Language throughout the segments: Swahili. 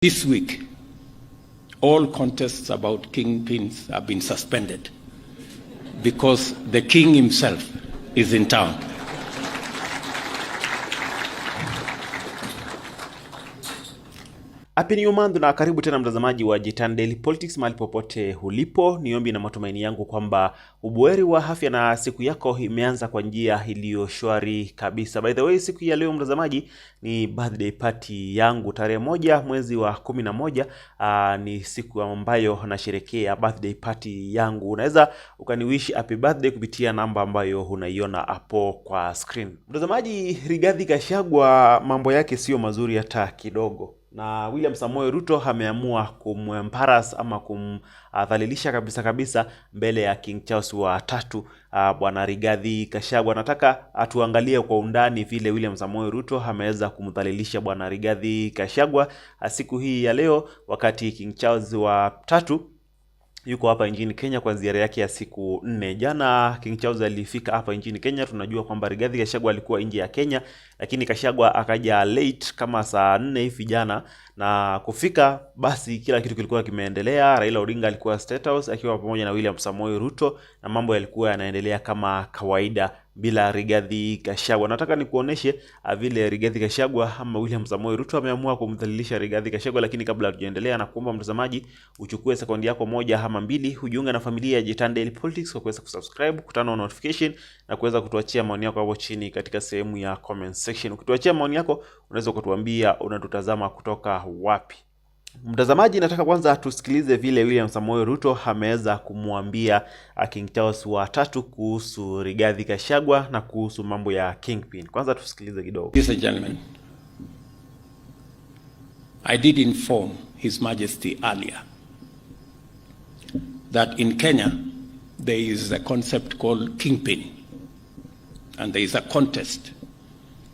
This week, all contests about kingpins have been suspended because the king himself is in town. Happy New Month na karibu tena mtazamaji wa Jitan Daily Politics mahali popote ulipo. Niombi na matumaini yangu kwamba ubuheri wa afya na siku yako imeanza kwa njia iliyo shwari kabisa. By the way, siku ya leo mtazamaji ni birthday party yangu. Tarehe 1 mwezi wa 11 ni siku ambayo nasherehekea birthday party yangu. Unaweza ukaniwish happy birthday kupitia namba ambayo unaiona hapo kwa screen. Mtazamaji, Rigathi Gachagua mambo yake sio mazuri hata kidogo. Na William Samoei Ruto ameamua kumembarrass ama kumdhalilisha kabisa mbele ya King Charles wa tatu, bwana Rigathi Gachagua. Nataka atuangalie kwa undani vile William Samoei Ruto ameweza kumdhalilisha bwana Rigathi Gachagua siku hii ya leo, wakati King Charles wa tatu yuko hapa nchini Kenya kwa ziara yake ya siku 4. Jana King Charles alifika hapa nchini Kenya. Tunajua kwamba Rigathi Gachagua alikuwa nje ya Kenya, lakini Gachagua akaja late kama saa 4 hivi jana, na kufika basi kila kitu kilikuwa kimeendelea. Raila Odinga alikuwa State House akiwa pamoja na William Samoei Ruto, na mambo yalikuwa yanaendelea kama kawaida bila Rigathi Gachagua. Nataka nikuoneshe vile Rigathi Gachagua ama William Samoei Ruto ameamua kumdhalilisha Rigathi Gachagua, lakini kabla hatujaendelea na kuomba mtazamaji uchukue sekondi yako 1 ama 2 hujiunga na familia ya Jitan Daily Politics kwa kuweza kusubscribe, kutana na notification na kuweza kutuachia maoni yako hapo chini katika sehemu ya comment section. Ukituachia maoni yako unaweza kutuambia unatutazama kutoka wapi. Mtazamaji, nataka kwanza tusikilize vile William Samoei Ruto ameweza kumwambia King Charles wa tatu kuhusu Rigathi Gachagua na kuhusu mambo ya kingpin. Kwanza tusikilize kidogo. Ladies and gentlemen, I did inform His Majesty earlier that in Kenya there is a concept called kingpin, and there is a contest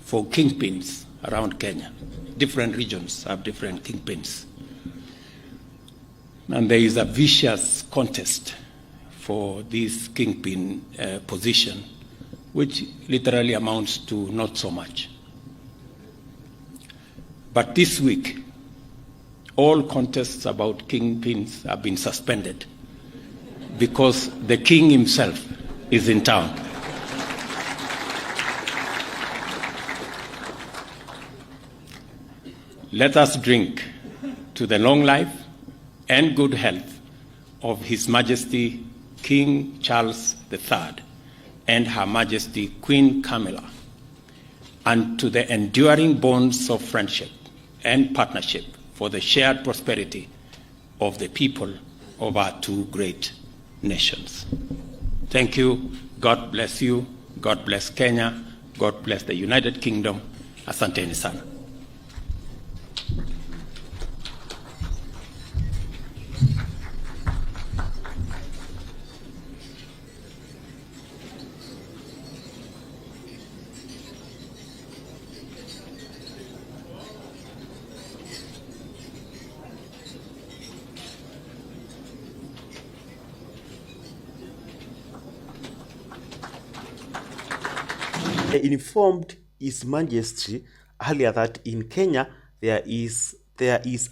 for kingpins around Kenya. Different regions have different kingpins. And there is a vicious contest for this kingpin position, which literally amounts to not so much. But this week, all contests about kingpins have been suspended because the king himself is in town. Let us drink to the long life and good health of His Majesty King Charles III and Her Majesty Queen Camilla, and to the enduring bonds of friendship and partnership for the shared prosperity of the people of our two great nations. Thank you. God bless you. God bless Kenya. God bless the United Kingdom. Asanteni sana. Informed His Majesty earlier that in Kenya there is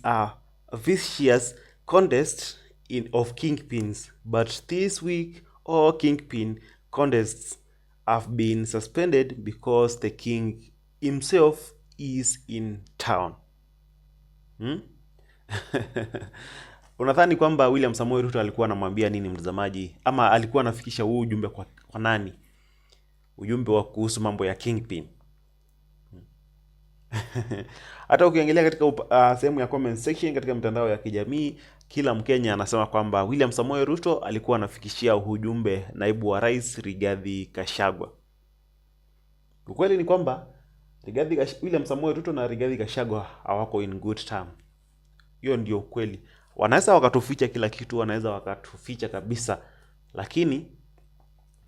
a vicious contest of kingpins, but this week all kingpin contests have been suspended because the king himself is in town. Unadhani kwamba William Samoei Ruto alikuwa anamwambia nini mtazamaji, ama alikuwa anafikisha huu ujumbe kwa nani? Ujumbe wa kuhusu mambo ya kingpin. Hata ukiangalia katika sehemu ya comment section katika mitandao ya kijamii, kila Mkenya anasema kwamba William Samoei Ruto alikuwa anafikishia ujumbe naibu wa rais Rigathi Gachagua. Ukweli ni kwamba William Samoei Ruto na Rigathi Gachagua hawako in good term. Hiyo ndio ukweli. Wanaweza wakatuficha kila kitu, wanaweza wakatuficha kabisa, lakini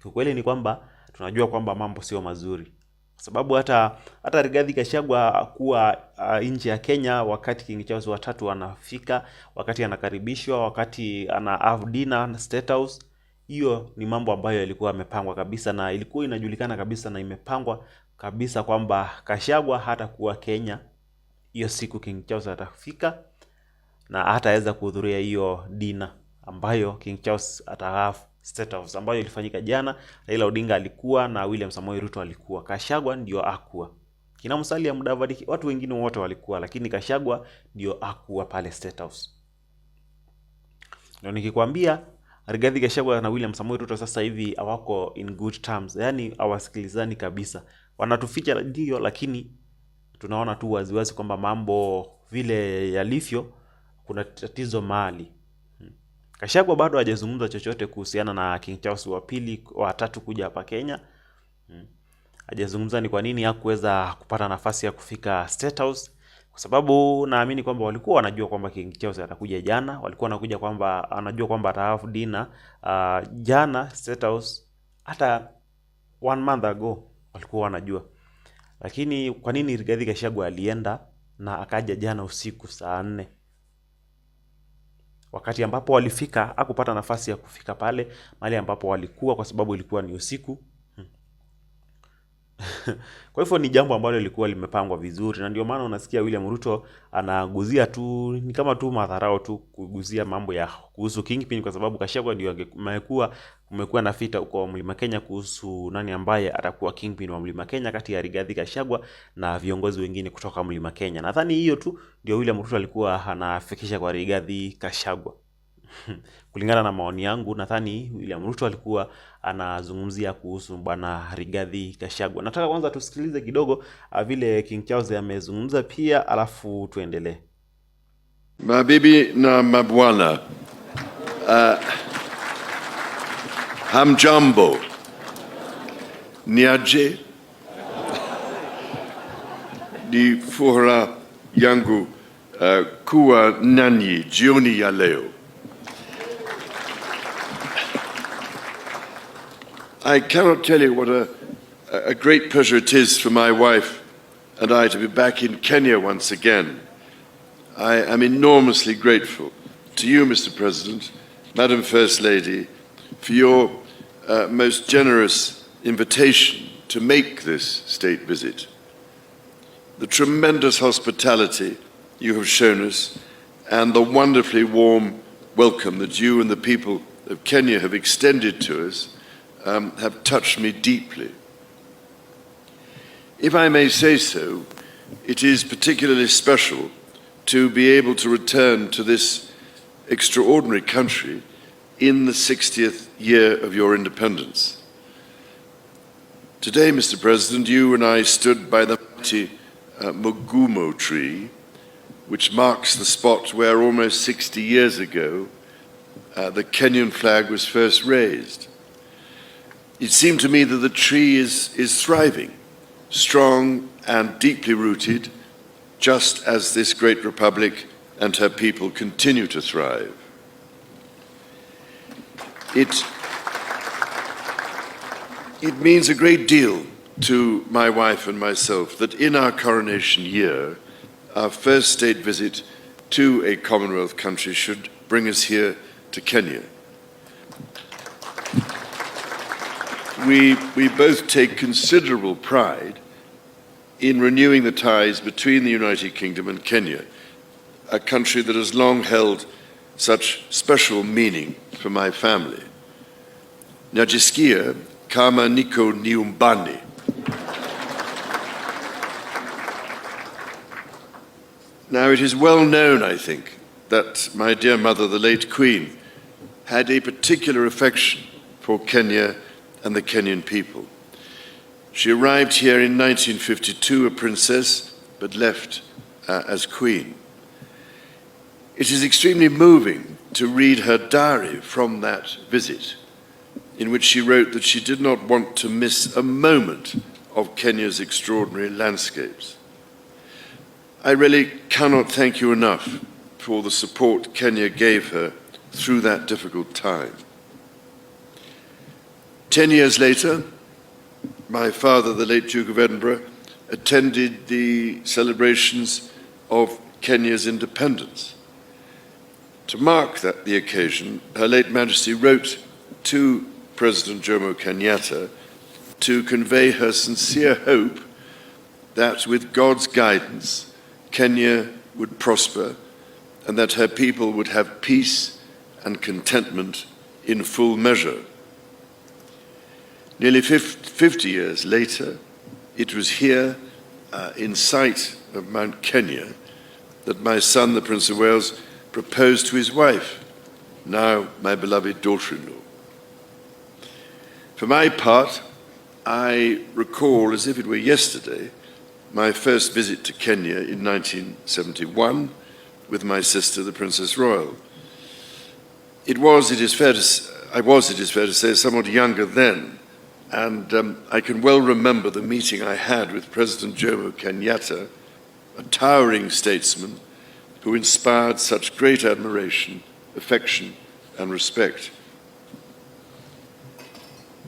ukweli ni kwamba tunajua kwamba mambo sio mazuri. Sababu hata Rigathi Gachagua kuwa nje ya Kenya wakati King Charles wa tatu anafika, wakati anakaribishwa, wakati ana have dinner na State House, hiyo ni mambo ambayo yalikuwa yamepangwa kabisa, na ilikuwa inajulikana kabisa na imepangwa kabisa kwamba Gachagua hata kuwa Kenya hiyo siku King Charles atafika na hataweza kuhudhuria hiyo dinner ambayo King Charles atahave State House, ambayo ilifanyika jana. Raila Odinga alikuwa na William Samoei Ruto alikuwa. Gachagua ndio akuwa. Kina Musalia Mudavadi, watu wengine wote walikuwa, lakini Gachagua ndio akuwa pale State House. Ndio nikikwambia Rigathi Gachagua na William Samoei Ruto sasa hivi hawako in good terms. Yaani hawasikilizani kabisa. Wanatuficha ndio, lakini tunaona tu waziwazi kwamba mambo vile yalivyo kuna tatizo mahali. Gachagua bado hajazungumza chochote kuhusiana na King Charles wa pili wa tatu kuja hapa Kenya. Hajazungumza ni kwa nini hakuweza kupata nafasi ya kufika State House, kwa sababu naamini kwamba walikuwa wanajua kwamba King Charles atakuja jana. Walikuwa wanakuja kwamba anajua kwamba atahave dinner jana State House, hata 1 month ago walikuwa wanajua. Lakini kwa nini Rigathi Gachagua alienda na akaja jana usiku saa 4? Wakati ambapo walifika hakupata nafasi ya kufika pale mahali ambapo walikuwa, kwa sababu ilikuwa ni usiku. Kwa hivyo ni jambo ambalo lilikuwa limepangwa vizuri, na ndio maana unasikia William Ruto anaguzia tu, ni kama tu madharau tu kuguzia mambo ya kuhusu Kingpin, kwa sababu Gachagua ndio kumekuwa na vita huko Mlima Kenya kuhusu nani ambaye atakuwa Kingpin wa Mlima Kenya kati ya Rigathi Gachagua na viongozi wengine kutoka Mlima Kenya. Nadhani hiyo tu ndio William Ruto alikuwa anafikisha kwa Rigathi Gachagua. Kulingana na maoni yangu, nadhani William Ruto alikuwa anazungumzia kuhusu bwana Rigathi Gachagua. Nataka kwanza tusikilize kidogo vile King Charles amezungumza pia, alafu tuendelee. Mabibi na mabwana, hamjambo, niaje? Ni furaha yangu kuwa nanyi jioni ya leo. I cannot tell you what a great pleasure it is for my wife and I to be back in Kenya once again. I am enormously grateful to you, Mr. President, Madam First Lady, for your most generous invitation to make this state visit. The tremendous hospitality you have shown us and the wonderfully warm welcome that you and the people of Kenya have extended to us have touched me deeply. If I may say so, it is particularly special to be able to return to this extraordinary country in the 60th year of your independence. Today, Mr. President, you and I stood by the mighty Mugumo tree, which marks the spot where almost 60 years ago the Kenyan flag was first raised. It seemed to me that the tree is thriving, strong and deeply rooted, just as this great republic and her people continue to thrive. It means a great deal to my wife and myself that in our coronation year, our first state visit to a Commonwealth country should bring us here to Kenya. We both take considerable pride in renewing the ties between the United Kingdom and Kenya, a country that has long held such special meaning for my family. Najisikia kama niko nyumbani. Now, it is well known, I think, that my dear mother, the late Queen, had a particular affection for Kenya and the Kenyan people. She arrived here in 1952, a princess, but left as queen. It is extremely moving to read her diary from that visit, in which she wrote that she did not want to miss a moment of Kenya's extraordinary landscapes. I really cannot thank you enough for the support Kenya gave her through that difficult time. 10 years later, my father, the late Duke of Edinburgh, attended the celebrations of Kenya's independence. To mark the occasion, Her late Majesty wrote to President Jomo Kenyatta to convey her sincere hope that with God's guidance, Kenya would prosper and that her people would have peace and contentment in full measure. Nearly 50 years later, it was here, in sight of Mount Kenya, that my son, the Prince of Wales, proposed to his wife, now my beloved daughter-in-law. For my part, I recall, as if it were yesterday, my first visit to Kenya in 1971 with my sister, the Princess Royal. It is fair to say, somewhat younger then, and I can well remember the meeting I had with President Jomo Kenyatta, a towering statesman who inspired such great admiration, affection, and respect.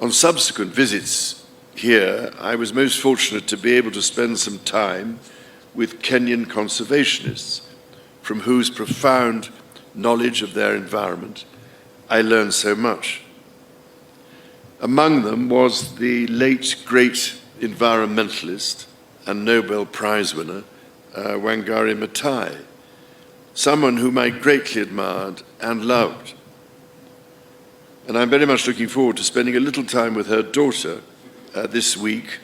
On subsequent visits here, I was most fortunate to be able to spend some time with Kenyan conservationists, from whose profound knowledge of their environment I learned so much. Among them was the late great environmentalist and Nobel Prize winner, Wangari Maathai, someone whom I greatly admired and loved. And I'm very much looking forward to spending a little time with her daughter this week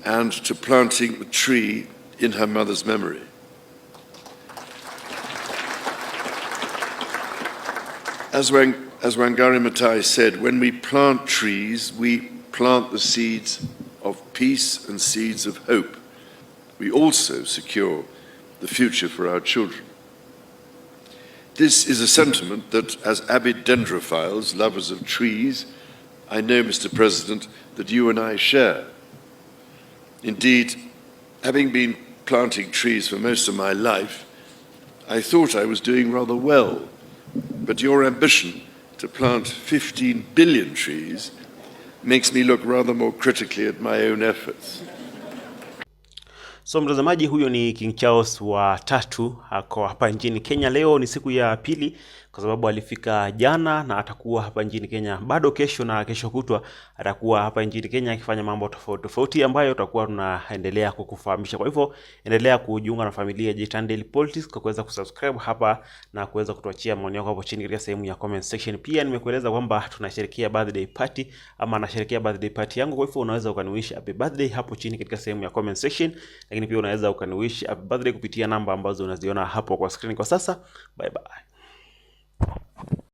and to planting a tree in her mother's memory. As Wangari Maathai said, when we plant trees, we plant the seeds of peace and seeds of hope. We also secure the future for our children. This is a sentiment that, as avid dendrophiles, lovers of trees, I know, Mr. President, that you and I share. Indeed, having been planting trees for most of my life, I thought I was doing rather well. But your ambition to plant 15 billion trees makes me look rather more critically at my own efforts. So mtazamaji, huyo ni King Charles wa tatu, ako hapa nchini Kenya. Leo ni siku ya pili kwa sababu alifika jana na atakuwa hapa nchini Kenya bado kesho na kesho kutwa atakuwa hapa nchini Kenya akifanya mambo tofauti ambayo tutakuwa tunaendelea kukufahamisha. Kwa hivyo endelea kujiunga na familia ya Jitan Daily Politics kwa kuweza kusubscribe hapa na kuweza kutuachia maoni yako hapo chini katika sehemu ya comment section. Pia nimekueleza kwamba tunasherehekea birthday party ama nasherehekea birthday party yangu, kwa hivyo unaweza ukaniwish happy birthday hapo chini katika sehemu ya comment section, lakini pia unaweza ukaniwish happy birthday kupitia namba ambazo unaziona hapo kwa screen kwa sasa. Bye bye.